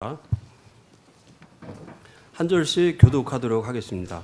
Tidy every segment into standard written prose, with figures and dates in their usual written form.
한 절씩 교독하도록 하겠습니다.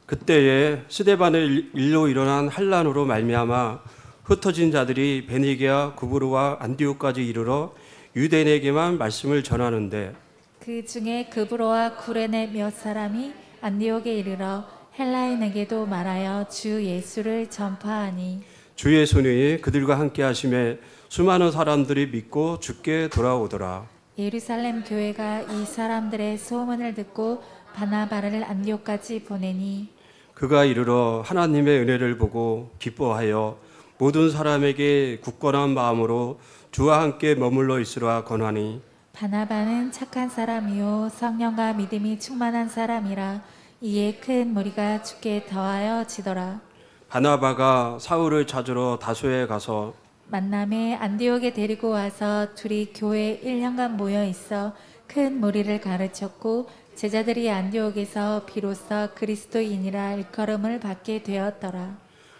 그때에 스데반의 일로 일어난 환란으로 말미암아 흩어진 자들이 베니게와 구브로와 안디옥까지 이르러 유대인에게만 말씀을 전하는데, 그 중에 구브로와 구레네 몇 사람이 안디옥에 이르러 헬라인에게도 말하여 주 예수를 전파하니, 주의 손이 그들과 함께 하심에 수많은 사람들이 믿고 주께 돌아오더라. 예루살렘 교회가 이 사람들의 소문을 듣고 바나바를 안디옥까지 보내니, 그가 이르러 하나님의 은혜를 보고 기뻐하여 모든 사람에게 굳건한 마음으로 주와 함께 머물러 있으라 권하니, 바나바는 착한 사람이요 성령과 믿음이 충만한 사람이라. 이에 큰 무리가 주께 더하여 지더라. 바나바가 사울을 찾으러 다소에 가서 만남에 안디옥에 데리고 와서 둘이 교회에 1년간 모여 있어 큰 무리를 가르쳤고, 제자들이 안디옥에서 비로소 그리스도인이라 일컬음을 받게 되었더라.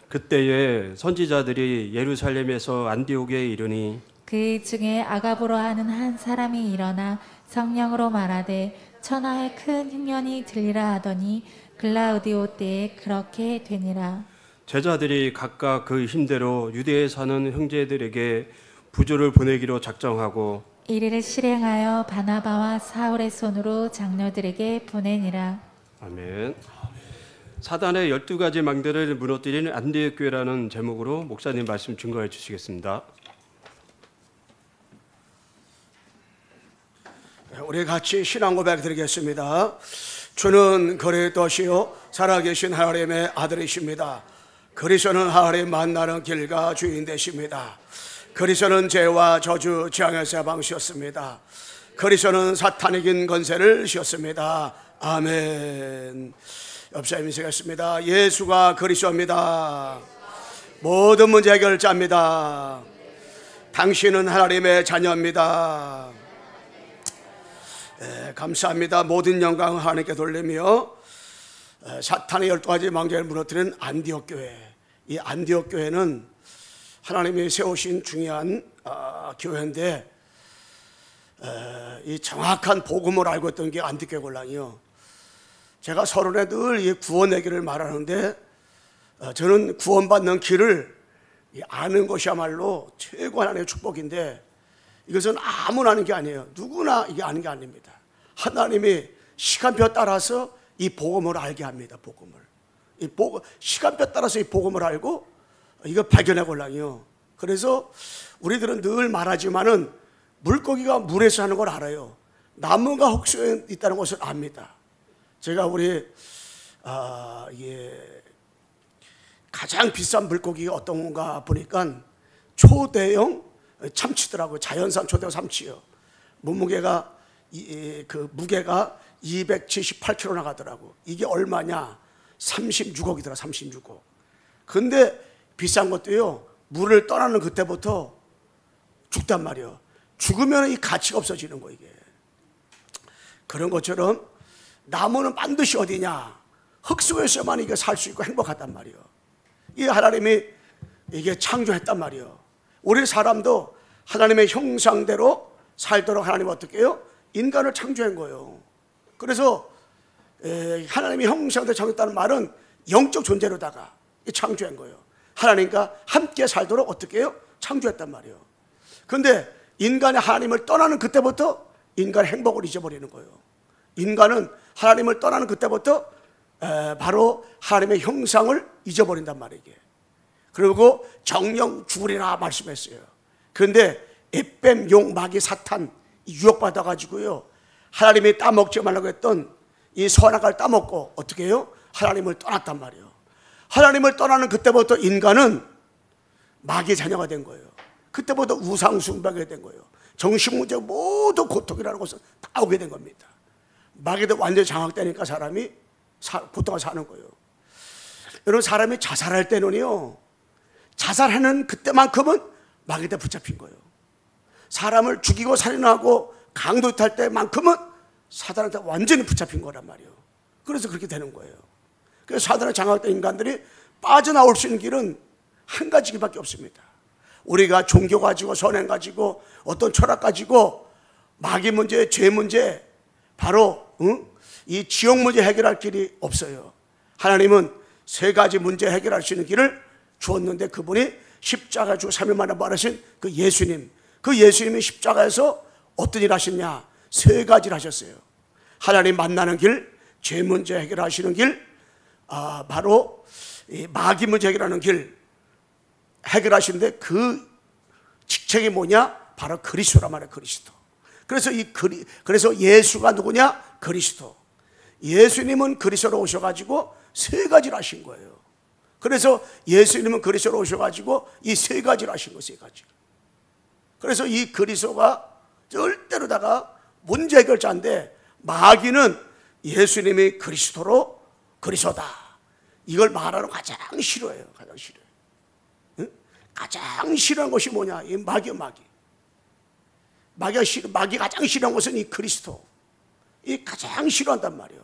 그때에 선지자들이 예루살렘에서 안디옥에 이르니, 그 중에 아가보로 하는 한 사람이 일어나 성령으로 말하되 천하에 큰 흉년이 들리라 하더니 글라우디오 때에 그렇게 되니라. 제자들이 각각 그 힘대로 유대에 사는 형제들에게 부조를 보내기로 작정하고 이리를 실행하여 바나바와 사울의 손으로 장로들에게 보내니라. 아멘. 사단의 12가지 망대를 무너뜨린 안디옥 교회라는 제목으로 목사님 말씀 증거해 주시겠습니다. 우리 같이 신앙 고백 드리겠습니다. 주는 그리스도시요 살아계신 하나님의 아들이십니다. 그리스도는 하나님 만나는 길과 주인 되십니다. 그리스도는 죄와 저주 재앙에서 방주셨습니다. 그리스도는 사탄의 긴 권세를 씌웠습니다. 아멘. 옆사람 인사하겠습니다. 예수가 그리스도입니다. 모든 문제 해결자입니다. 당신은 하나님의 자녀입니다. 감사합니다. 모든 영광을 하나님께 돌리며 사탄의 12가지 망대를 무너뜨린 안디옥 교회. 이 안디옥 교회는 하나님이 세우신 중요한 교회인데, 이 정확한 복음을 알고 있던 게 안디옥 교회 곤란이요. 제가 서론에 늘 이 구원의 길을 말하는데, 저는 구원받는 길을 아는 것이야말로 최고 하나님의 축복인데, 이것은 아무나 아는 게 아니에요. 누구나 이게 아는 게 아닙니다. 하나님이 시간표 따라서 이 복음을 알게 합니다. 복음을. 시간표 따라서 이 복음을 알고 이거 발견해 골라요. 그래서 우리들은 늘 말하지만은 물고기가 물에서 사는 걸 알아요. 나무가 혹시에 있다는 것을 압니다. 제가 우리 가장 비싼 물고기가 어떤 건가 보니까 초대형 참치더라고요. 자연산 초대형 참치요. 몸무게가 무게가 278kg 나가더라고. 이게 얼마냐? 36억이더라. 36억. 근데 비싼 것도요, 물을 떠나는 그때부터 죽단 말이에요. 죽으면 이 가치가 없어지는 거. 이게 그런 것처럼 나무는 반드시 어디냐? 흙 속에서만 이게 살 수 있고 행복하단 말이에요. 이 하나님이 이게 창조했단 말이에요. 우리 사람도 하나님의 형상대로 살도록 하나님 어떻게 해요? 인간을 창조한 거예요. 그래서 하나님의 형상대로 창조했다는 말은 영적 존재로다가 창조한 거예요. 하나님과 함께 살도록 어떻게 해요? 창조했단 말이에요. 그런데 인간이 하나님을 떠나는 그때부터 인간의 행복을 잊어버리는 거예요. 인간은 하나님을 떠나는 그때부터 바로 하나님의 형상을 잊어버린단 말이에요. 그리고 정령 죽으리라 말씀했어요. 그런데 에뱀, 용, 마귀, 사탄 유혹받아가지고요, 하나님이 따먹지 말라고 했던 이 선악을 따먹고 어떻게 해요? 하나님을 떠났단 말이에요. 하나님을 떠나는 그때부터 인간은 마귀의 자녀가 된 거예요. 그때부터 우상숭배하게 된 거예요. 정신문제 모두 고통이라는 것은 다 오게 된 겁니다. 마귀도 완전히 장악되니까 사람이 고통을 사는 거예요. 여러분, 사람이 자살할 때는요, 자살하는 그때만큼은 마귀한테 붙잡힌 거예요. 사람을 죽이고 살인하고 강도탈 때만큼은 사단한테 완전히 붙잡힌 거란 말이에요. 그래서 그렇게 되는 거예요. 그래서 사단에 장악된 인간들이 빠져나올 수 있는 길은 한 가지 길밖에 없습니다. 우리가 종교 가지고 선행 가지고 어떤 철학 가지고 마귀 문제, 죄 문제, 바로 이 지옥 문제 해결할 길이 없어요. 하나님은 세 가지 문제 해결할 수 있는 길을 주었는데, 그분이 십자가 주 3일 만에 부활하신 그 예수님, 그 예수님이 십자가에서 어떤 일 하셨냐? 세 가지를 하셨어요. 하나님 만나는 길, 죄 문제 해결하시는 길, 바로 이 마귀 문제 해결하는 길 해결하시는데, 그 직책이 뭐냐? 바로 그리스도란 말이에요. 그리스도. 그래서 예수가 누구냐? 그리스도. 예수님은 그리스도로 오셔가지고 세 가지를 하신 거예요. 그래서 예수님은 그리스도로 오셔가지고 이 세 가지를 하신 거예요. 세 가지. 그래서 이 그리스도가 절대로다가 문제 해결자인데, 마귀는 예수님이 그리스도다. 이걸 말하는 거 가장 싫어해요. 가장 싫어요. 응? 가장 싫어하는 것이 뭐냐? 이 마귀가 가장 싫어하는 것은 이 그리스도. 이 가장 싫어한단 말이에요.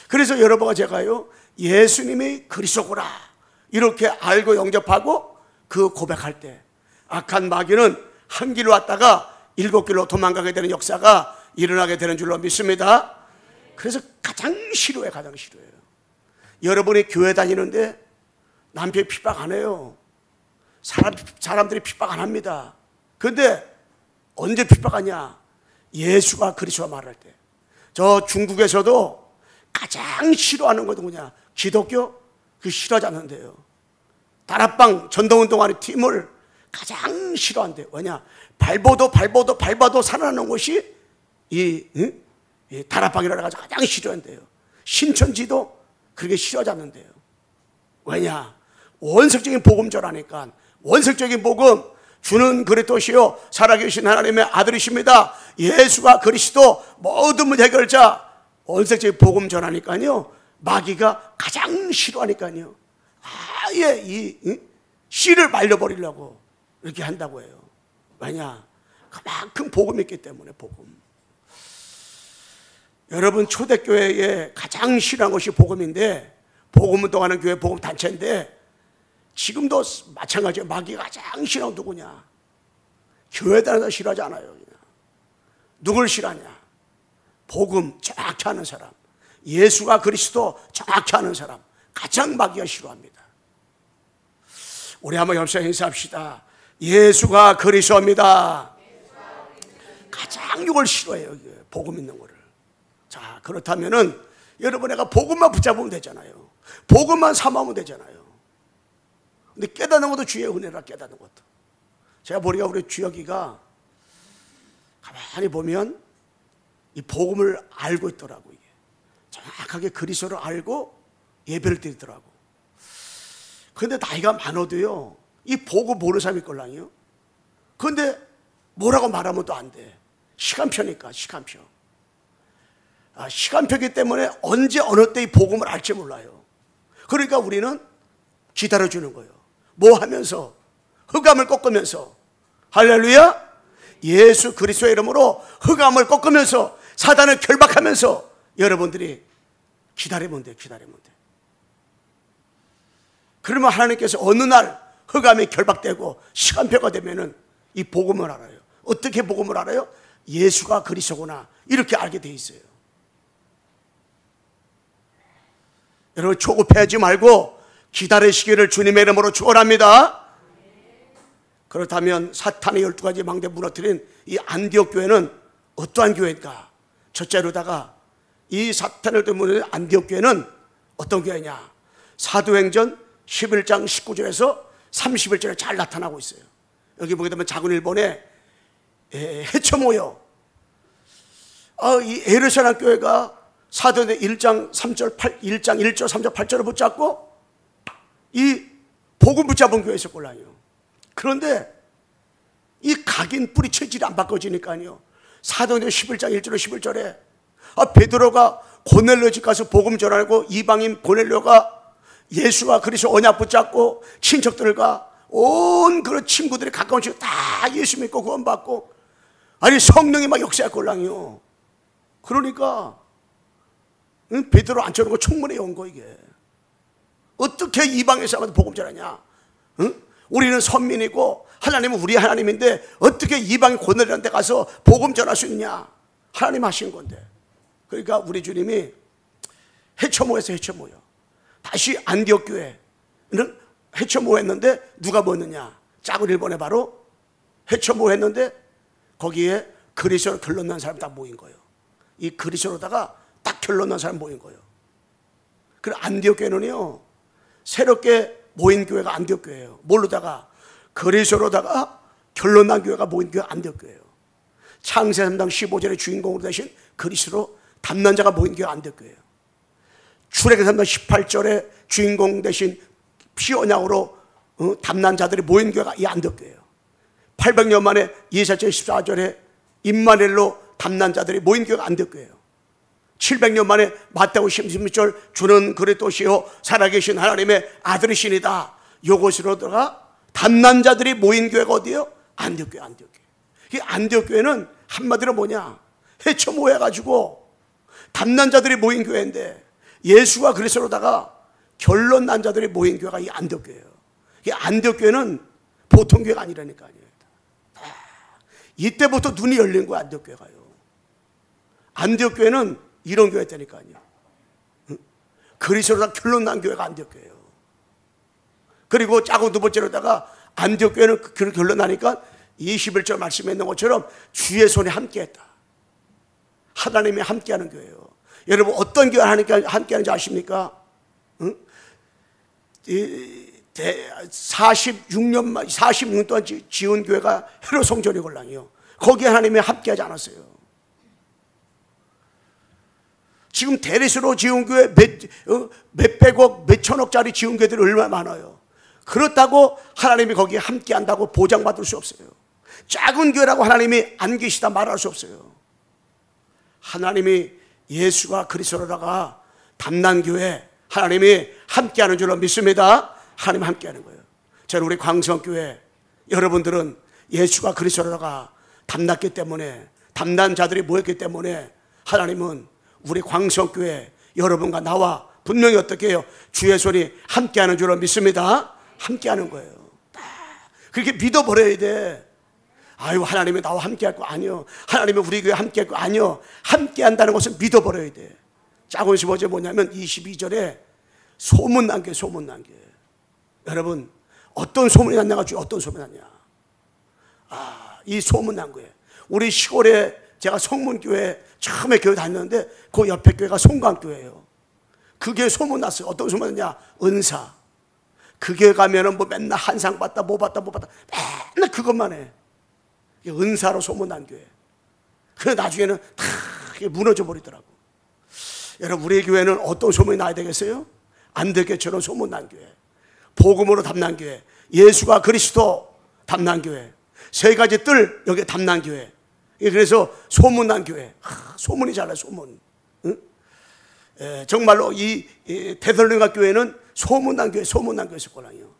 그래서 여러분과 제가요, 예수님이 그리스도구나 이렇게 알고 영접하고 그 고백할 때, 악한 마귀는 한 길로 왔다가 7길로 도망가게 되는 역사가 일어나게 되는 줄로 믿습니다. 그래서 가장 싫어해요. 가장 싫어해요. 여러분이 교회 다니는데 남편이 핍박 안 해요. 사람들이 핍박 안 합니다. 그런데 언제 핍박하냐? 예수가 그리스도와 말할 때. 저 중국에서도 가장 싫어하는 것도 뭐냐? 기독교? 그 싫어하지 않는데요. 다락방 전도운동하는 팀을 가장 싫어한대요. 왜냐? 밟아도 살아나는 것이 이 다락방이라 가지고 가장 싫어한대요. 신천지도 그렇게 싫어하지 않는데요. 왜냐? 원색적인 복음 전하니까. 원색적인 복음, 주는 그리스도시요 살아계신 하나님의 아들이십니다. 예수가 그리스도 모든 문제 해결자. 원색적인 복음 전하니까요, 마귀가 가장 싫어하니까요, 아예 이 씨를 말려버리려고 이렇게 한다고 해요. 왜냐? 그만큼 복음이 있기 때문에. 복음. 여러분, 초대교회에 가장 싫어하는 것이 복음인데, 복음 운동하는 교회 복음 단체인데, 지금도 마찬가지예요. 마귀가 가장 싫어하는 누구냐? 교회 다니면서 싫어하지 않아요. 그냥. 누굴 싫어하냐? 복음 정확히 하는 사람, 예수가 그리스도 정확히 하는 사람, 가장 마귀가 싫어합니다. 우리 한번 협상 인사합시다. 예수가 그리스도입니다. 가장 이걸 싫어해요. 복음 있는 거를. 자, 그렇다면은 여러분, 내가 복음만 붙잡으면 되잖아요. 복음만 삼으면 되잖아요. 근데 깨닫는 것도 주의 은혜라. 깨닫는 것도. 제가 보니까 우리 주혁이가 가만히 보면 이 복음을 알고 있더라고. 이게 정확하게 그리스도를 알고 예배를 드리더라고. 그런데 나이가 많아도요, 이 복음 모르는 사람이 있걸랑요. 그런데 뭐라고 말하면 또 안 돼. 시간표니까. 시간표. 시간표이기 때문에 언제 어느 때 이 복음을 알지 몰라요. 그러니까 우리는 기다려주는 거예요. 뭐 하면서? 흑암을 꺾으면서. 할렐루야. 예수 그리스도의 이름으로 흑암을 꺾으면서 사단을 결박하면서 여러분들이 기다리면 돼. 기다리면 돼. 그러면 하나님께서 어느 날 흑암이 결박되고 시간표가 되면은 이 복음을 알아요. 어떻게 복음을 알아요? 예수가 그리스도구나 이렇게 알게 돼 있어요. 여러분, 조급해하지 말고 기다리시기를 주님의 이름으로 축원합니다. 그렇다면 사탄의 12가지 망대 무너뜨린 이 안디옥 교회는 어떠한 교회일까? 첫째로다가 이 사탄을 때문에 안디옥 교회는 어떤 교회냐? 사도행전 11장 19절에서 31절에 잘 나타나고 있어요. 여기 보게 되면 작은 일본에 해쳐 모여 이 예루살렘 교회가 사도행전 1장 1절 3절 8절을 붙잡고 이 복음 붙잡은 교회에 있었걸랑요. 그런데 이 각인 뿌리 체질이 안 바꿔지니까요, 사도행전 11장 1절로 11절에 베드로가 고넬료 집 가서 복음 전하고 이방인 고넬료가 예수와 그리스도 언약 붙잡고 친척들과 온 그런 친구들이 가까운 친구 다 예수 믿고 구원받고, 아니 성령이 막 역사했걸랑요. 그러니까 베드로 앉혀놓고 총문에 온 거. 이게 어떻게 이방의 사람한테 복음 전하냐? 응? 우리는 선민이고 하나님은 우리 하나님인데 어떻게 이방인 고넬료한테 가서 복음 전할 수 있냐? 하나님 하신 건데. 그러니까 우리 주님이 해쳐모에서 해쳐모여 다시 안디옥 교회는 해쳐모했는데 누가 모였느냐? 작은 일본에 바로 해쳐모했는데 거기에 그리스도로 결론난 사람이 다 모인 거예요. 이 그리스도로다가 딱 결론난 사람이 모인 거예요. 그리고 안디옥 교회는요, 새롭게 모인 교회가 안디옥 교회예요. 뭘로다가? 그리스도로다가 결론난 교회가 모인 교회가 안디옥 교회예요. 창세 3장 15절의 주인공으로 되신 그리스도 담난 자가 모인 교회가 안디옥 교회예요. 출애굽기 3장 18절의 주인공 되신 피 언약으로 담난 자들이 모인 교회가 이 안디옥 교회예요. 800년 만에 이사야서 14절에 임마누엘로 담난 자들이 모인 교회가 안디옥 교회예요. 700년 만에 마태복음 16절 주는 그리스도시요 살아계신 하나님의 아들이시니다. 요것으로다가 담난 자들이 모인 교회가 어디예요? 안디옥 교회, 안디옥 교회. 이 안디옥 교회는 한마디로 뭐냐? 해쳐 모여가지고 담난 자들이 모인 교회인데 예수가 그리스도로다가 결론 난 자들이 모인 교회가 이 안디옥 교회예요. 이 안디옥 교회는 보통 교회가 아니라니까요. 이때부터 눈이 열린 거야, 안디옥 교회가요. 안디옥 교회는 이런 교회였다니까요. 그리스도로다 결론 난 교회가 안디옥 교회예요. 그리고 짜고 두 번째로다가 안디옥 교회는 그 결론 나니까 21절 말씀에 있는 것처럼 주의 손에 함께했다. 하나님이 함께하는 교회예요. 여러분 어떤 교회 하나님과 함께하는지 아십니까? 46년 동안 지은 교회가 헤로성전이 걸랑이요. 거기에 하나님이 함께하지 않았어요. 지금 대리수로 지은 교회 몇백억, 몇천억짜리 지은 교회들이 얼마나 많아요. 그렇다고 하나님이 거기에 함께한다고 보장받을 수 없어요. 작은 교회라고 하나님이 안 계시다 말할 수 없어요. 하나님이 예수가 그리스도로다가 담난 교회 하나님이 함께하는 줄로 믿습니다. 하나님 함께하는 거예요. 저는 우리 광성교회 여러분들은 예수가 그리스도로다가 담났기 때문에 담난 자들이 모였기 때문에 하나님은 우리 광성교회 여러분과 나와 분명히 어떻게 해요? 주의 손이 함께하는 줄로 믿습니다. 함께하는 거예요. 그렇게 믿어버려야 돼. 아유 하나님이 나와 함께할 거 아니요. 하나님이 우리 교회 함께할 거 아니요. 함께한다는 것을 믿어버려야 돼. 작은 15절 뭐냐면 22절에 소문난 게 소문난 게. 여러분 어떤 소문이 났냐가 주요. 어떤 소문이 났냐. 이 소문난 거예요. 우리 시골에 제가 성문교회 처음에 교회 다녔는데 그 옆에 교회가 송강교회예요. 그게 소문났어요. 어떤 소문이냐? 은사. 그 교회 가면은 뭐 맨날 한상 받다 뭐 받다 뭐 받다 맨날 그것만 해. 은사로 소문난 교회. 그래 나중에는 다 무너져 버리더라고. 여러분 우리 교회는 어떤 소문이 나야 되겠어요? 안되게처럼 소문난 교회, 복음으로 담난 교회, 예수가 그리스도 담난 교회, 세 가지 뜰 여기 담난 교회. 그래서 소문난 교회. 소문이 잘 나요. 소문. 응? 정말로 이 데살로니가 교회는 소문난 교회, 소문난 교회였을 거라요.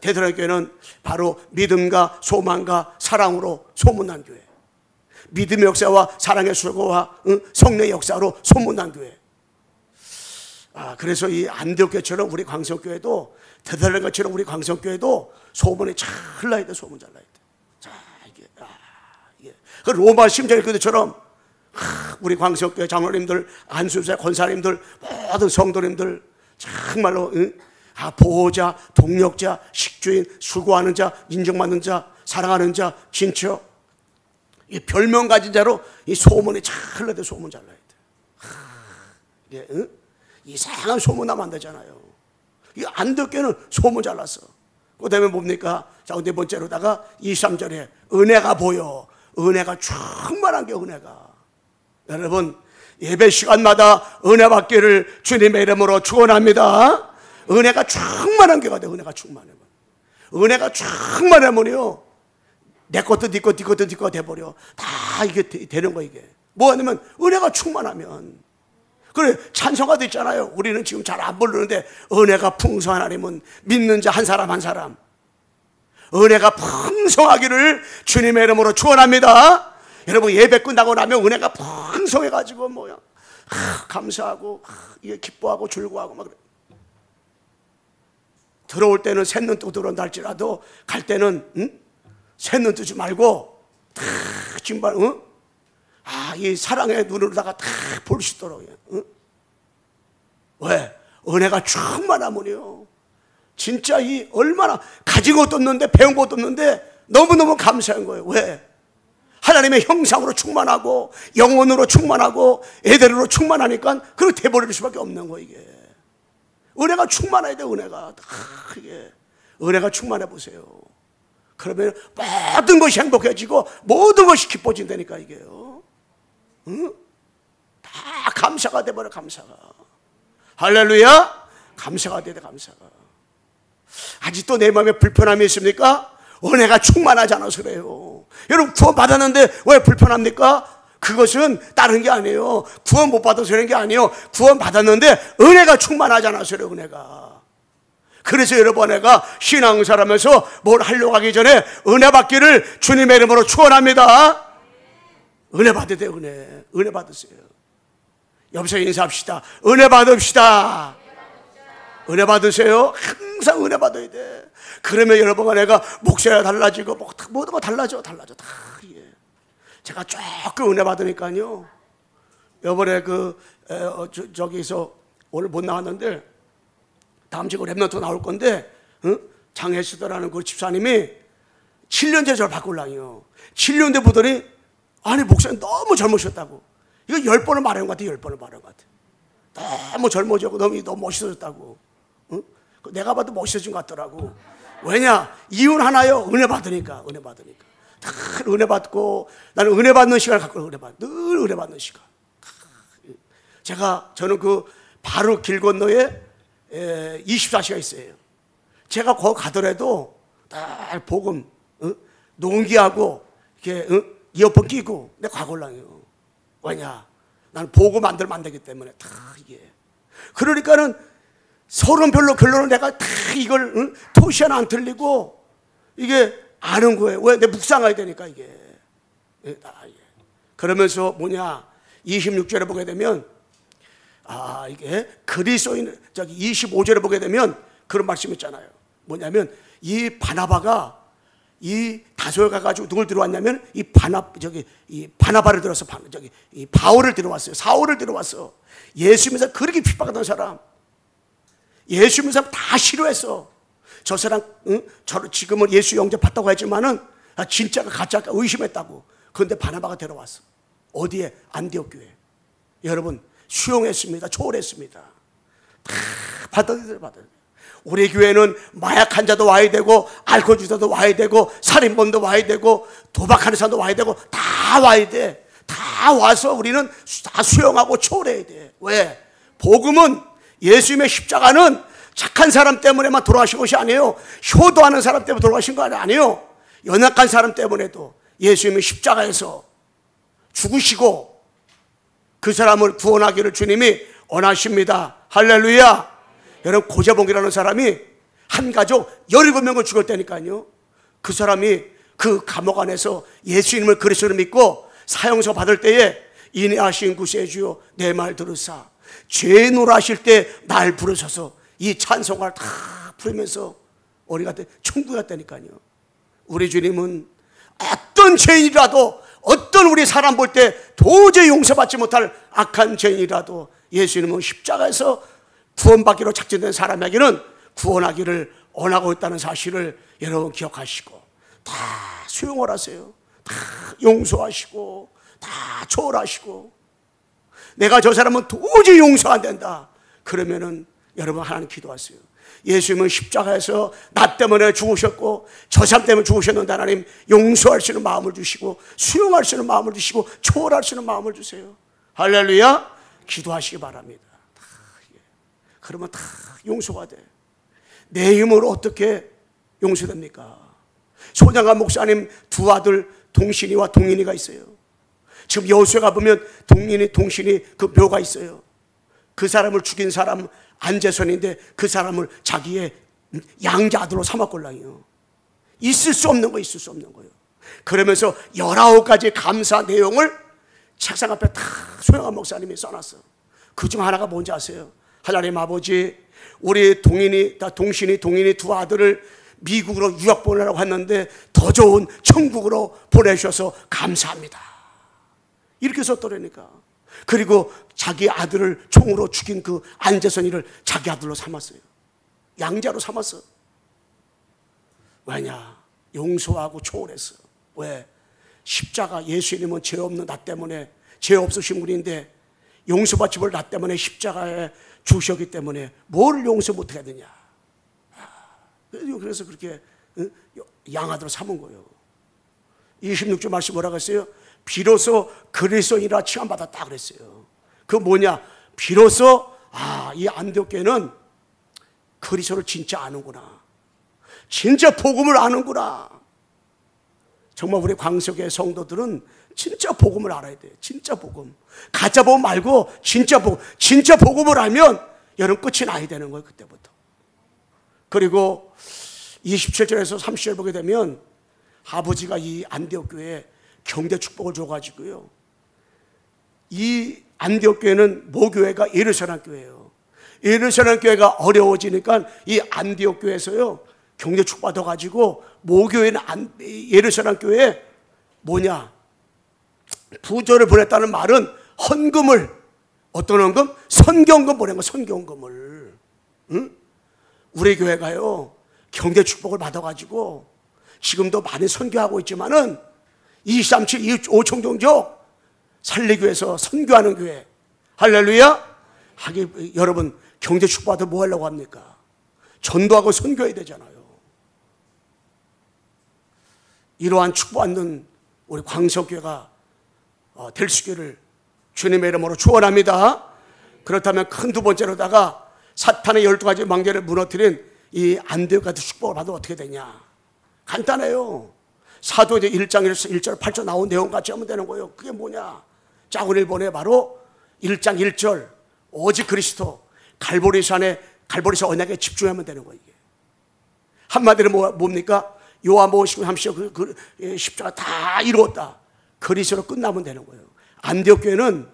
데살로니가 교회는 바로 믿음과 소망과 사랑으로 소문난 교회. 믿음의 역사와 사랑의 수고와 성령의 역사로 소문난 교회. 그래서 이 안디옥 교회처럼 우리 광성교회도 데살로니가처럼 우리 광성교회도 소문이 잘 나야 돼. 소문 잘 나야 돼. 자, 이게 그 로마 심장교회처럼 우리 광성교회 장로님들, 안수사 권사님들, 모든 성도님들 정말로 보호자, 동력자, 식주인, 수고하는 자, 인정받는 자, 사랑하는 자, 친척, 이 별명 가진 자로 이 소문이 잘 나야 돼. 소문 잘 나야 돼. 이상한 소문 나면 안 되잖아요. 이 안디옥교회는 소문 잘 났어. 그 다음에 뭡니까? 자, 네 번째로다가 23절에 은혜가 보여. 은혜가 충만한 게 은혜가. 여러분 예배 시간마다 은혜 받기를 주님의 이름으로 축원합니다. 은혜가 충만한 게가 돼. 은혜가 충만하면, 은혜가 충만하면요 내 것도 네 것, 네 것도 네 거 돼버려. 다 이게 되는 거. 이게 뭐 하냐면 은혜가 충만하면. 그래 찬송가도 있잖아요. 우리는 지금 잘 안 부르는데 은혜가 풍성한 하나님은 믿는 자 한 사람 한 사람 은혜가 풍성하기를 주님의 이름으로 축원합니다. 여러분 예배 끝나고 나면 은혜가 풍성해가지고 뭐야 감사하고 이게 기뻐하고 즐거워하고 막 그래. 들어올 때는 셋눈 뜨고 들어온다 할지라도 갈 때는 셋눈 뜨지 말고 다 정말 이 사랑의 눈으로다가 다 볼 수 있도록. 응? 왜? 은혜가 충만하면요. 진짜 이 얼마나 가진 것도 없는데 배운 것도 없는데 너무너무 감사한 거예요. 왜? 하나님의 형상으로 충만하고 영혼으로 충만하고 에덴으로 충만하니까 그렇게 돼버릴 수밖에 없는 거예요. 이게 은혜가 충만해야 돼. 은혜가 이게 은혜가 충만해 보세요. 그러면 모든 것이 행복해지고 모든 것이 기뻐진다니까 이게요. 응? 다 감사가 돼버려. 감사가. 할렐루야. 감사가 돼야 돼. 감사가. 아직도 내 마음에 불편함이 있습니까? 은혜가 충만하지 않아서 그래요. 여러분 구원 받았는데 왜 불편합니까? 그것은 다른 게 아니에요. 구원 못 받아서 그런 게 아니에요. 구원 받았는데 은혜가 충만하지 않아서 그래요. 은혜가. 그래서 여러분 내가 신앙생활하면서 뭘 하려고 하기 전에 은혜 받기를 주님의 이름으로 축원합니다. 은혜 받으세요. 돼. 은혜 받으세요. 옆에서 인사합시다. 은혜 받읍시다. 은혜 받으세요. 항상 은혜 받아야 돼. 그러면 여러분과 내가 목소리가 달라지고 모든 거 달라져. 다 이게. 제가 조금 은혜 받으니까요. 이번에 저기서 오늘 못 나왔는데 다음 주에 랩런트 나올 건데 장혜수더라는 그 집사님이 7년째 저를 바꾸려고요. 7년째 보더니 아니 목사님 너무 젊으셨다고. 이거 10번을 말한 것 같아. 10번을 말한 것 같아. 너무 젊어지고 너무 멋있어졌다고. 응? 내가 봐도 멋있어진 것 같더라고. 왜냐? 이유는 하나요. 은혜 받으니까. 늘 은혜 받고 나는 은혜 받는 시간을 갖고 늘 은혜 받는 시간. 저는 바로 길 건너에 24시가 있어요. 제가 거기 가더라도 날 복음 농기하고 이렇게 이어폰 끼고 내가 가골랑해요. 왜냐? 나는 복음 안 들면 안 되기 때문에 다 이게. 그러니까는 서론 별로 결론을 내가 다 이걸 토시 하나 안 틀리고 이게 아는 거예요. 왜? 내 묵상해야 되니까 이게. 그러면서 26절에 보게 되면 이게 그리스도인 25절에 보게 되면 그런 말씀 있잖아요. 뭐냐면 이 바나바가 이 다소에 가가지고 누굴 들어왔냐면 이 바나바를 들어서 이 바울을 들어왔어요. 사울을 들어왔어. 예수 믿으면서 그렇게 핍박하던 사람. 예수 믿는 사람 다 싫어했어. 저 사람 저를 지금은 예수 영접했다고 했지만은 진짜가 가짜가 의심했다고. 그런데 바나바가 데려왔어. 어디에? 안디옥 교회. 여러분 수용했습니다. 초월했습니다. 다 받아들여야 돼. 우리 교회는 마약 환자도 와야 되고 알코올 주자도 와야 되고 살인범도 와야 되고 도박하는 사람도 와야 되고 다 와야 돼. 다 와서 우리는 다 수용하고 초월해야 돼. 왜? 복음은 예수님의 십자가는 착한 사람 때문에만 돌아가신 것이 아니에요. 효도하는 사람 때문에 돌아가신 거 아니에요. 연약한 사람 때문에도 예수님의 십자가에서 죽으시고 그 사람을 구원하기를 주님이 원하십니다. 할렐루야. 여러분 고재봉이라는 사람이 한 가족 17명을 죽을 때니까요. 그 사람이 그 감옥 안에서 예수님을 그리스도를 믿고 사형서 받을 때에 인내하신 구세주여 내 말 들으사 죄노라실 때 날 부르셔서 이 찬송가를 다 부르면서 우리가 천국에 갔다니까요. 우리 주님은 어떤 죄인이라도 어떤 우리 사람 볼 때 도저히 용서받지 못할 악한 죄인이라도 예수님은 십자가에서 구원받기로 작정된 사람에게는 구원하기를 원하고 있다는 사실을 여러분 기억하시고 다 수용을 하세요. 다 용서하시고 다 초월하시고 내가 저 사람은 도저히 용서 안 된다. 그러면은 여러분 하나님 기도하세요. 예수님은 십자가에서 나 때문에 죽으셨고 저 사람 때문에 죽으셨는데 하나님 용서할 수 있는 마음을 주시고 수용할 수 있는 마음을 주시고 초월할 수 있는 마음을 주세요. 할렐루야. 기도하시기 바랍니다. 그러면 다 용서가 돼. 내 힘으로 어떻게 용서됩니까? 소장관 목사님 두 아들 동신이와 동인이가 있어요. 지금 여호수아가 보면 동인이 동신이 그 묘가 있어요. 그 사람을 죽인 사람 안재선인데 그 사람을 자기의 양자 아들로 삼았걸랑이요. 있을 수 없는 거예요. 그러면서 19가지 감사 내용을 책상 앞에 다 소영한 목사님이 써놨어. 그중 하나가 뭔지 아세요? 하나님 아버지, 우리 동신이 동인이 두 아들을 미국으로 유학 보내라고 했는데 더 좋은 천국으로 보내주셔서 감사합니다. 이렇게 썼더라니까. 그리고 자기 아들을 총으로 죽인 그 안재선이를 자기 아들로 삼았어요. 양자로 삼았어. 왜냐? 용서하고 초월했어. 왜? 십자가, 예수님은 죄 없는 나 때문에, 죄 없으신 분인데 용서받지 못할 나 때문에 십자가에 죽으셨기 때문에 뭘 용서 못하겠느냐. 그래서 그렇게 양아들로 삼은 거예요. 26절 말씀 뭐라고 했어요? 비로소 그리스도인이라 칭함받았다 그랬어요. 그 뭐냐? 비로소 이 안디옥 교회는 그리스도를 진짜 아는구나. 진짜 복음을 아는구나. 정말 우리 광석의 성도들은 진짜 복음을 알아야 돼요. 진짜 복음. 가짜 복음 말고 진짜 복음. 진짜 복음을 알면 여러분 끝이 나야 되는 거예요. 그때부터. 그리고 27절에서 30절 보게 되면 아버지가 이 안디옥 교회에 경제 축복을 줘가지고요. 이 안디옥 교회는 모교회가 예루살렘 교회예요. 예루살렘 교회가 어려워지니까 이 안디옥 교회에서요 경제 축복 받아가지고 모교회는 예루살렘 교회에 뭐냐? 부조를 보냈다는 말은 헌금을, 어떤 헌금? 선경금 보낸 거, 선경금을. 응? 우리 교회가요 경제 축복을 받아가지고 지금도 많이 선교하고 있지만은 237, 25청정족 살리교회에서 선교하는 교회. 할렐루야. 여러분 경제 축복 받아 뭐 하려고 합니까? 전도하고 선교해야 되잖아요. 이러한 축복받는 우리 광석교회가 될 수 있기를 주님의 이름으로 축원합니다. 그렇다면 큰 두 번째로다가 사탄의 12가지 망대를 무너뜨린 이 안디옥 같은 축복을 받으면 어떻게 되냐? 간단해요. 사도행전 1장 1절 8절 나온 내용같이 하면 되는 거예요. 그게 뭐냐? 작은 일본에 바로 1장 1절 오직 그리스도 갈보리산에 갈보리산 언약에 집중하면 되는 거예요. 이게. 한마디로 뭡니까? 요한복음 19, 30절 십자가 다 이루었다. 그리스도로 끝나면 되는 거예요. 안디옥 교회는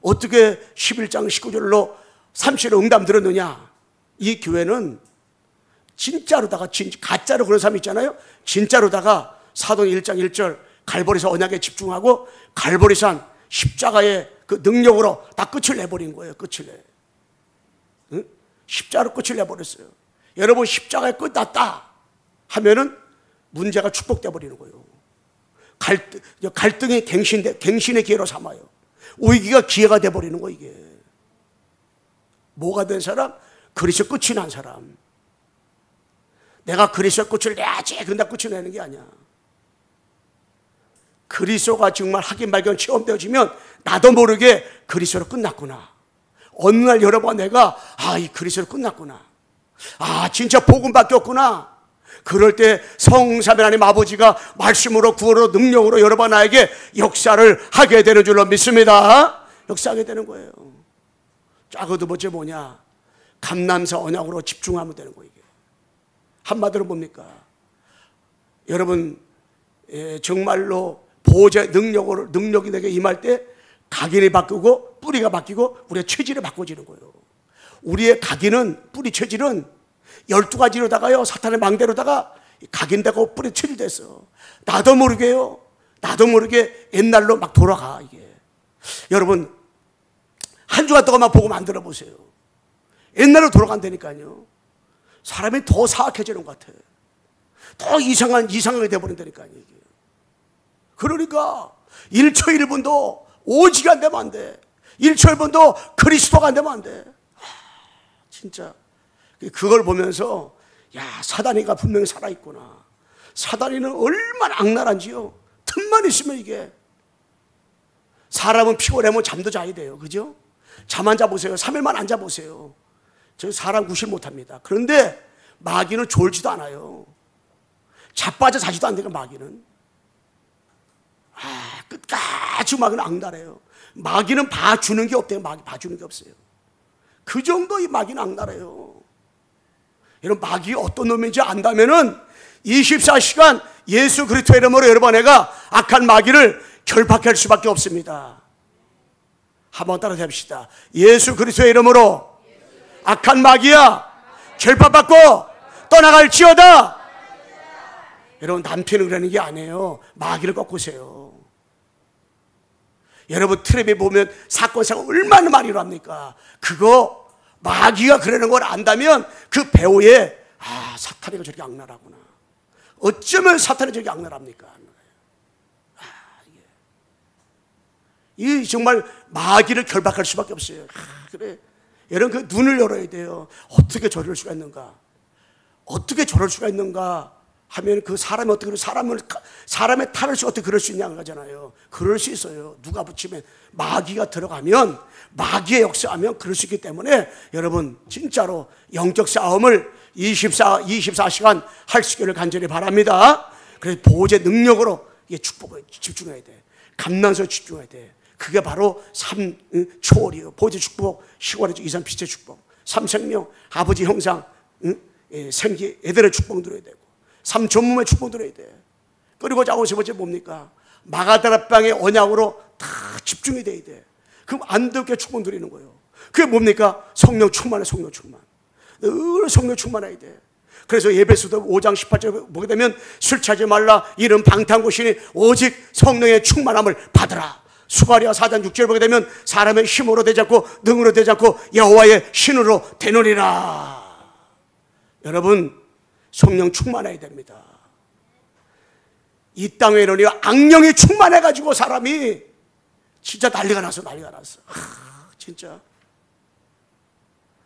어떻게 11장 19절로 30절로 응답 들었느냐? 이 교회는 진짜로다가 가짜로 그런 사람 있잖아요. 진짜로다가 사도행 1장 1절 갈보리산 언약에 집중하고 갈보리산 십자가의 그 능력으로 다 끝을 내버린 거예요. 끝을 내. 응? 십자가로 끝을 내버렸어요. 여러분 십자가에 끝났다 하면은 문제가 축복돼 버리는 거예요. 갈등이 갱신의 기회로 삼아요. 위기가 기회가 돼 버리는 거 이게. 뭐가 된 사람? 그리스도 끝이 난 사람. 내가 그리스도 끝을 내야지. 근데 끝을 내는 게 아니야. 그리스도가 정말 확인 발견 체험되어지면 나도 모르게 그리스도로 끝났구나. 어느 날 여러분 내가 이 그리스도로 끝났구나. 진짜 복음 바뀌었구나. 그럴 때 성삼위 하나님 아버지가 말씀으로 구원으로 능력으로 여러분 나에게 역사를 하게 되는 줄로 믿습니다. 역사하게 되는 거예요. 자, 두 번째 뭐냐? 감남사 언약으로 집중하면 되는 거예요. 한마디로 뭡니까? 여러분 정말로 보호자의 능력이 내게 임할 때 각인이 바뀌고 뿌리가 바뀌고 우리의 체질이 바꿔지는 거예요. 우리의 각인은 뿌리 체질은 12가지로다가요 사탄의 망대로다가 각인되고 뿌리 체질됐어. 나도 모르게요. 나도 모르게 옛날로 막 돌아가 이게. 여러분 한 주간 동안만 보고 만들어 보세요. 옛날로 돌아간다니까요. 사람이 더 사악해지는 것 같아. 더 이상하게 돼버린다니까요. 이게. 그러니까 1초 1분도 오직 안 되면 안 돼. 1초 1분도 그리스도가 안 되면 안 돼. 진짜 그걸 보면서 사단이가 분명히 살아있구나. 사단이는 얼마나 악랄한지요. 틈만 있으면 이게. 사람은 피곤하면 잠도 자야 돼요. 그죠? 잠 안 자보세요. 3일만 안 자보세요. 저 사람 구실 못합니다. 그런데 마귀는 졸지도 않아요. 자빠져 자지도 않는 거예요. 마귀는. 끝까지 마귀는 악랄해요. 마귀는 봐주는 게 없대요. 마귀 봐주는 게 없어요. 그 정도 이 마귀는 악랄해요. 여러분 마귀가 어떤 놈인지 안다면은 24시간 예수 그리스도의 이름으로 여러분 내가 악한 마귀를 결박할 수밖에 없습니다. 한번 따라 해봅시다. 예수 그리스도의 이름으로 악한 마귀야 결박받고 떠나갈지어다. 여러분 남편은 그러는 게 아니에요. 마귀를 꺾으세요. 여러분 텔레비에 보면 사건 얼마나 많이 일어납니까? 그거 마귀가 그러는 걸 안다면 그 배우에 사탄이가 저렇게 악랄하구나. 어쩌면 사탄이 저렇게 악랄합니까? 이 정말 마귀를 결박할 수밖에 없어요. 그래, 여러분 그 눈을 열어야 돼요. 어떻게 저럴 수가 있는가? 어떻게 저럴 수가 있는가? 하면 그 사람이 어떻게 사람의 탈을 어떻게 그럴 수 있냐는 거잖아요. 그럴 수 있어요. 누가 붙이면 마귀가 들어가면 마귀의 역사하면 그럴 수 있기 때문에 여러분 진짜로 영적 싸움을 24시간 할 수 있기를 간절히 바랍니다. 그래서 보호제 능력으로 축복에 집중해야 돼. 감난소에 집중해야 돼. 그게 바로 초월이에요. 보호제 축복, 시골의 이산 빛의 축복, 삼생명, 아버지 형상, 생기, 애들의 축복 들어야 되고, 삼전문의 축복 들어야 돼. 그리고 자고 세 번째 뭡니까? 마가다락방의 언약으로 다 집중이 돼야 돼. 그럼 안되게 축복 드리는 거예요. 그게 뭡니까? 성령 충만해. 성령 충만. 늘 성령 충만해야 돼. 그래서 예배서도 5장 18절에 보게 되면 술 취하지 말라. 이는 방탕고시니 오직 성령의 충만함을 받으라. 수가랴 4장 6절에 보게 되면 사람의 힘으로 되지 않고 능으로 되지 않고 여호와의 신으로 되느니라. 여러분 성령 충만해야 됩니다. 이 땅에는 악령이 충만해가지고 사람이 진짜 난리가 났어. 진짜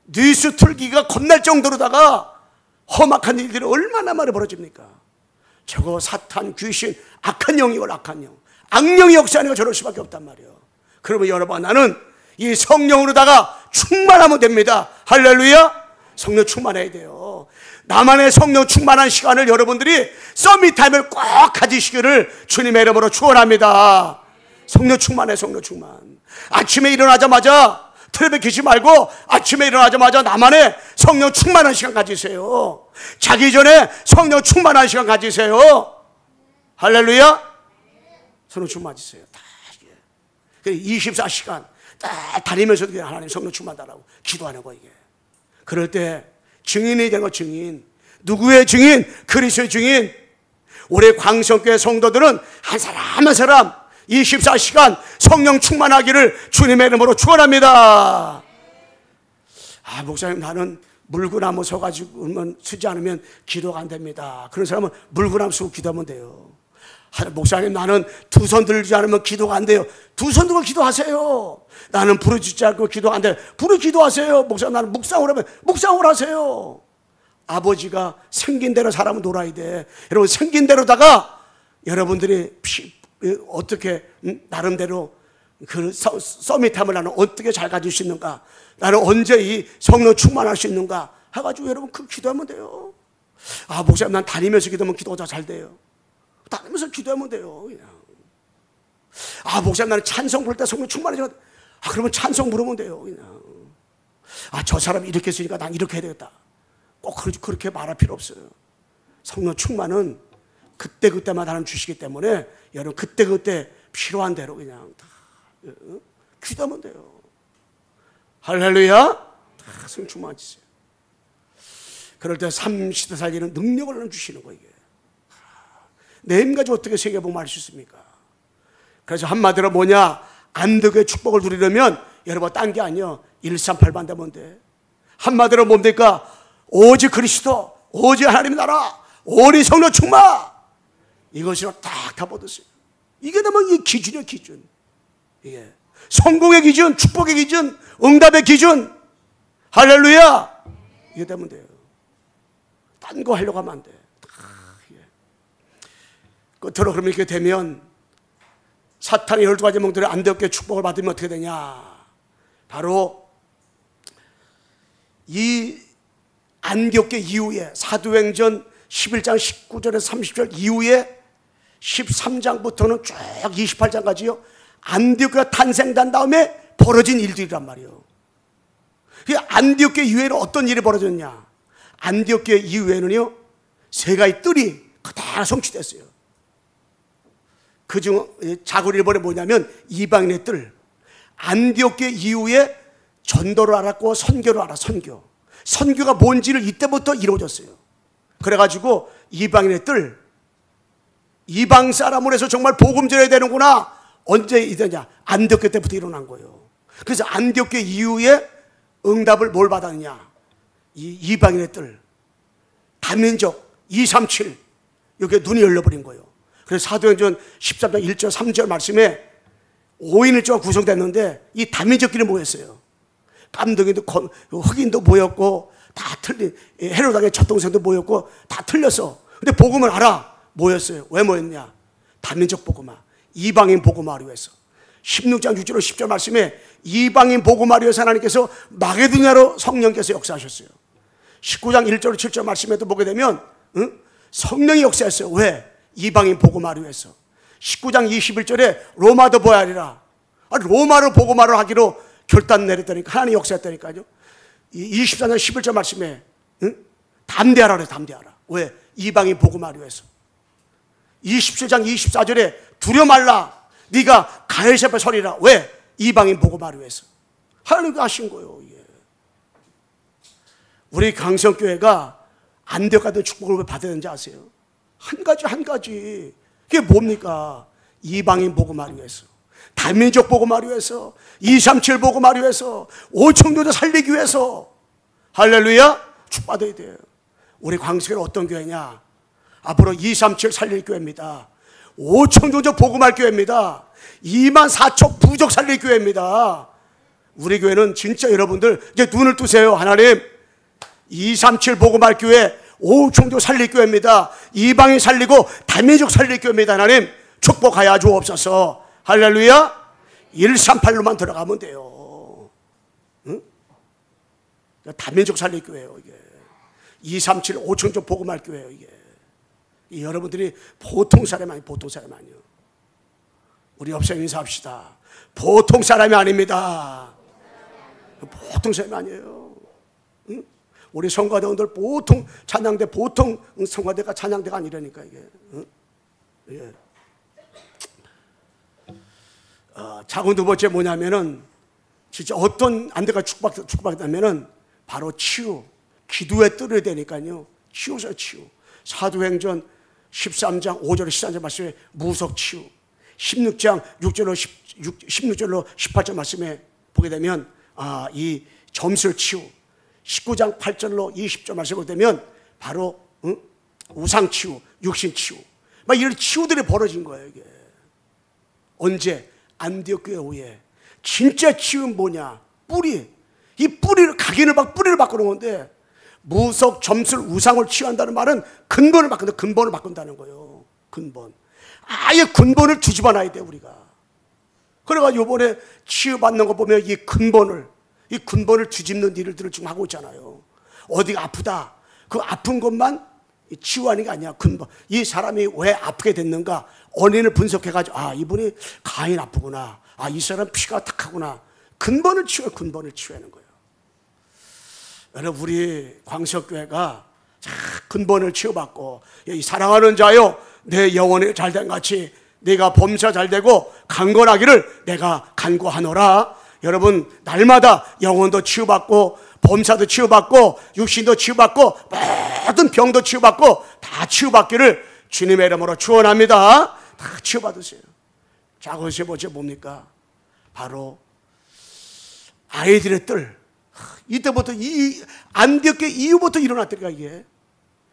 뉴스 틀기가 겁날 정도로다가 험악한 일들이 얼마나 많이 벌어집니까? 저거 사탄, 귀신, 악한 영이걸 악한 영. 악령이 역사하니까 저럴 수밖에 없단 말이에요. 그러면 여러분 나는 이 성령으로다가 충만하면 됩니다. 할렐루야. 성령 충만해야 돼요. 나만의 성령 충만한 시간을 여러분들이 서밋타임을 꼭 가지시기를 주님의 이름으로 축원합니다. 성령 충만해. 성령 충만. 아침에 일어나자마자 텔레비전 켜지 말고 아침에 일어나자마자 나만의 성령 충만한 시간 가지세요. 자기 전에 성령 충만한 시간 가지세요. 할렐루야. 성령 충만하세요. 24시간 딱 다니면서도 하나님 성령 충만하라고 기도하는 거 이게. 그럴 때 증인이 되는 거. 증인. 누구의 증인? 그리스도의 증인. 우리 광성교회 성도들은 한 사람 한 사람 24시간 성령 충만하기를 주님의 이름으로 축원합니다. 목사님 나는 물구나무 서가지고 쓰지 않으면 기도가 안 됩니다. 그런 사람은 물구나무 쓰고 기도하면 돼요. 목사님 나는 두 손 들지 않으면 기도가 안 돼요. 두 손 들고 기도하세요. 나는 부르짖지 않고 기도가 안 돼요. 기도하세요. 목사님 나는 묵상을 하면 묵상을 하세요. 아버지가 생긴 대로 사람은 놀아야 돼. 여러분 생긴 대로다가 여러분들이 어떻게 나름대로 그 서밋함을 나는 어떻게 잘 가질 수 있는가, 나는 언제 이 성령 충만할 수 있는가 해가지고 여러분 그 기도하면 돼요. 목사님 난 다니면서 기도하면 기도가 잘 돼요. 다니면서 기도하면 돼요. 그냥. 목사님 나는 찬송 부를 때 성령 충만해져. 그러면 찬송 부르면 돼요. 그냥. 저 사람이 이렇게 했으니까 난 이렇게 해야 되겠다. 꼭 그렇게 말할 필요 없어요. 성령 충만은 그때마다 하나님 주시기 때문에 여러분 그때 필요한 대로 그냥 다 기도하면 돼요. 할렐루야. 성령 충만하세요. 그럴 때 삶시대 살리는 능력을 주시는 거예요. 내 힘 가지고 어떻게 세계복음을 할 수 있습니까? 그래서 한마디로 뭐냐, 안되게 축복을 누리려면 여러분 딴 게 아니요 138반 되면 돼. 한마디로 뭡니까? 오직 그리스도, 오직 하나님의 나라, 오직 성령 충만, 이것으로 딱 다 얻으세요. 이게 되면 이 기준이에요. 기준. 이게 성공의 기준, 축복의 기준, 응답의 기준. 할렐루야. 이게 되면 돼요. 딴 거 하려고 하면 안 돼. 끝으로 그러면 이렇게 되면 사탄의 12가지 몽들이 안되게 축복을 받으면 어떻게 되냐, 바로 이 안디옥계 이후에 사도행전 11장 19절에서 30절 이후에 13장부터는 쭉 28장까지요 안디옥계가 탄생된 다음에 벌어진 일들이란 말이에요. 안디옥계 이후에는 어떤 일이 벌어졌냐, 안디옥계 이후에는요 세 가지 뜰이 그대로 성취됐어요. 그중 작은 일본에 뭐냐면 이방인의 뜰. 안디옥계 이후에 전도를 알았고 선교를 알아. 선교가 뭔지를 이때부터 이루어졌어요. 그래가지고 이방인의 뜰, 이방 사람을 해서 정말 복음 전해야 되는구나, 언제 일어나냐? 안디옥 때부터 일어난 거예요. 그래서 안디옥 이후에 응답을 뭘 받았느냐? 이 이방인의 뜰, 다민족 237 여기에 눈이 열려버린 거예요. 그래서 사도행전 13장 1절 3절 말씀에 5인 1조가 구성됐는데 이 다민족끼리 모였어요. 깜둥이도 흑인도 모였고 다 틀린, 헤로당의 젖동생도 모였고 다 틀렸어. 근데 복음을 알아. 모였어요. 왜 모였냐? 다민족 복음화, 이방인 복음화를 위해서. 16장 6절 10절 말씀에 이방인 복음화를 위해서 하나님께서 마게도냐로 성령께서 역사하셨어요. 19장 1절 7절 말씀에도 보게 되면 성령이 역사했어요. 왜? 이방인 복음화를 위해서. 19장 21절에 로마도 보아리라. 로마로 복음화를 하기로 결단 내렸다니까. 하나님 역사했다니까요. 24장 11절 말씀에 담대하라 그래. 담대하라. 왜? 이방인 복음화를 위해서. 27장 24절에 두려 말라. 네가 가해시 앞에 서리라. 왜? 이방인 복음화를 위해서. 하나님이 하신 거예요. 이게. 우리 강성교회가 안디옥 같은 축복을 왜 받아야 되는지 아세요? 한 가지. 그게 뭡니까? 이방인 복음화를 위해서, 다민족 복음화를 위해서, 237 복음화를 위해서, 오청교도 살리기 위해서. 할렐루야! 축복받아야 돼요. 우리 광석교회는 어떤 교회냐? 앞으로 237 살릴 교회입니다. 5천 종족 복음할 교회입니다. 2만 4천 부족 살릴 교회입니다. 우리 교회는 진짜 여러분들 이제 눈을 뜨세요. 하나님, 237 복음할 교회, 5총조 살릴 교회입니다. 이방인 살리고 다민족 살릴 교회입니다. 하나님 축복하여 주옵소서. 할렐루야. 138로만 들어가면 돼요. 응? 다민족 살릴 교회예요. 이게 237 5총조 복음할 교회예요. 이게 여러분들이 보통 사람이 아니에요. 보통 사람이 아니에요. 우리 옆에 인사합시다. 보통 사람이 아닙니다. 보통 사람이 아니에요. 응? 우리 성가대원들 보통 찬양대, 보통 성가대가 찬양대가 아니라니까 이게. 응? 예. 작은 두 번째 뭐냐면은 진짜 어떤 안대가 축복받다면은 바로 치유, 기도에 뜰어야 되니까요. 치유죠, 치유. 사도행전 13장 5절 13절 말씀에 무속 치유, 16장 16절로 18절 말씀에 보게 되면 이 점술 치유, 19장 8절로 20절 말씀에 보게 되면 바로 우상 치유, 육신 치유, 막 이런 치유들이 벌어진 거예요. 이게 언제? 안디옥 교회 후에. 진짜 치유는 뭐냐? 뿌리. 이 뿌리를, 각인을 뿌리를 바꾸는 건데, 무속, 점술, 우상을 치유한다는 말은 근본을 바꾼다. 근본을 바꾼다는 거예요. 근본. 아예 근본을 뒤집어 놔야 돼, 우리가. 그래가지고 이번에 치유받는 거 보면 이 근본을 뒤집는 일들을 지금 하고 있잖아요. 어디가 아프다. 그 아픈 것만 치유하는 게 아니야. 근본. 이 사람이 왜 아프게 됐는가? 원인을 분석해가지고, 이분이 간이 아프구나. 이 사람 피가 탁하구나. 근본을 치유하는 거예요. 여러분, 우리 광석교회가 근본을 치유받고, 이 사랑하는 자요, 내 영혼이 잘된 같이 네가 범사 잘되고 강건하기를 내가 간구하노라. 여러분, 날마다 영혼도 치유받고 범사도 치유받고 육신도 치유받고 모든 병도 치유받고 다 치유받기를 주님의 이름으로 축원합니다. 다 치유받으세요. 자, 그것이 뭡니까? 바로 아이들의 뜰. 이때부터 이 안디옥교회 이후부터 일어났더니까 이게.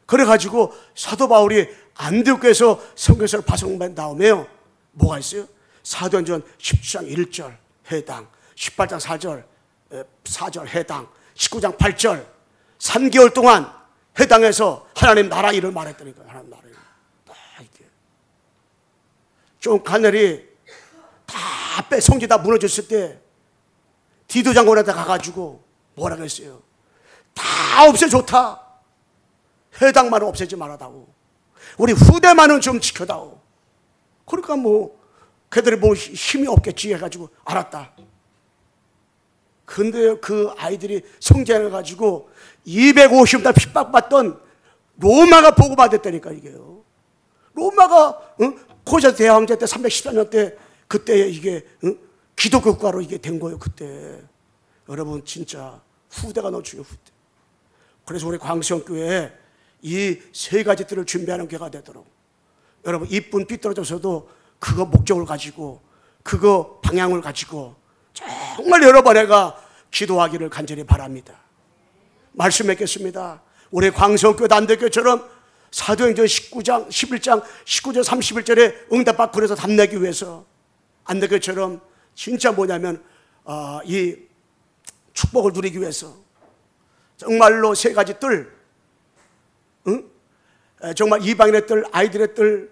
그래가지고 사도 바울이 안디옥교회에서 선교사를 파송한 다음에요, 뭐가 있어요? 사도행전 17장 1절 해당, 18장 4절 해당, 19장 8절 3개월 동안 해당해서 하나님 나라 일을 말했다니까. 하나님 나라 일. 이렇게 좀 하늘이 다 성지 다 무너졌을 때 디도 장군한테 가가지고 뭐라고 했어요? 다 없애 좋다. 해당만은 없애지 말아다오. 우리 후대만은 좀 지켜다오. 그러니까 걔들이 힘이 없겠지 해가지고 알았다. 근데 그 아이들이 성장해가지고 250달 핍박받던 로마가 보고받았다니까 이게요. 로마가 고자 대왕제 때 314년 때 그때 이게 기독교 국가로 이게 된 거예요. 그때 여러분 진짜 후대가 너무 중요해요. 후대. 그래서 우리 광성교회에 이 세 가지 뜰을 준비하는 교회가 되도록, 여러분 이쁜 삐뚤어져서도 그거 목적을 가지고 그거 방향을 가지고 정말 여러 번 내가 기도하기를 간절히 바랍니다. 말씀했겠습니다. 우리 광성교회 안대교처럼 사도행전 19장 11장 19절 31절에 응답받고 그래서 답내기 위해서 안대교처럼 진짜 뭐냐면 이 축복을 누리기 위해서 정말로 세 가지 뜰, 정말 이방인의 뜰, 아이들의 뜰,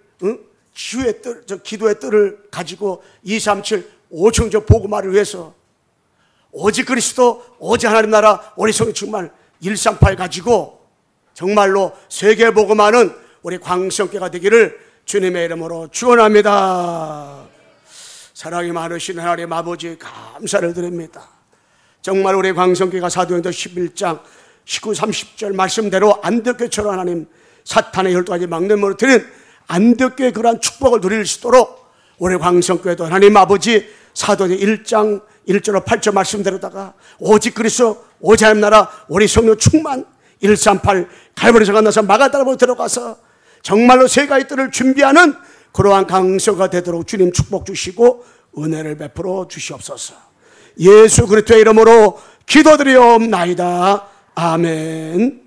치유의 뜰, 기도의 뜰을 가지고 237 5청조 복음화를 위해서 오직 그리스도, 오직 하나님 나라, 우리 성이 정말 138 가지고 정말로 세계 복음화는 우리 광성교회가 되기를 주님의 이름으로 축원합니다. 사랑이 많으신 하나님 아버지 감사를 드립니다. 정말 우리 광성교회가 사도행전 11장 19, 30절 말씀대로 안덕교처럼 하나님 사탄의 12가지 막내물을 드린 안덕교의 그러한 축복을 누릴 수 있도록 우리 광성교회도 하나님 아버지 사도행전 1장 1절로 8절 말씀대로다가 오직 그리스도 오직 하나님 나라 우리 성령 충만 138 갈보리 성안 나서 마가다락으로 들어가서 정말로 세 가지 뜰을 준비하는 그러한 강성가 되도록 주님 축복 주시고 은혜를 베풀어 주시옵소서. 예수 그리스도의 이름으로 기도드리옵나이다. 아멘.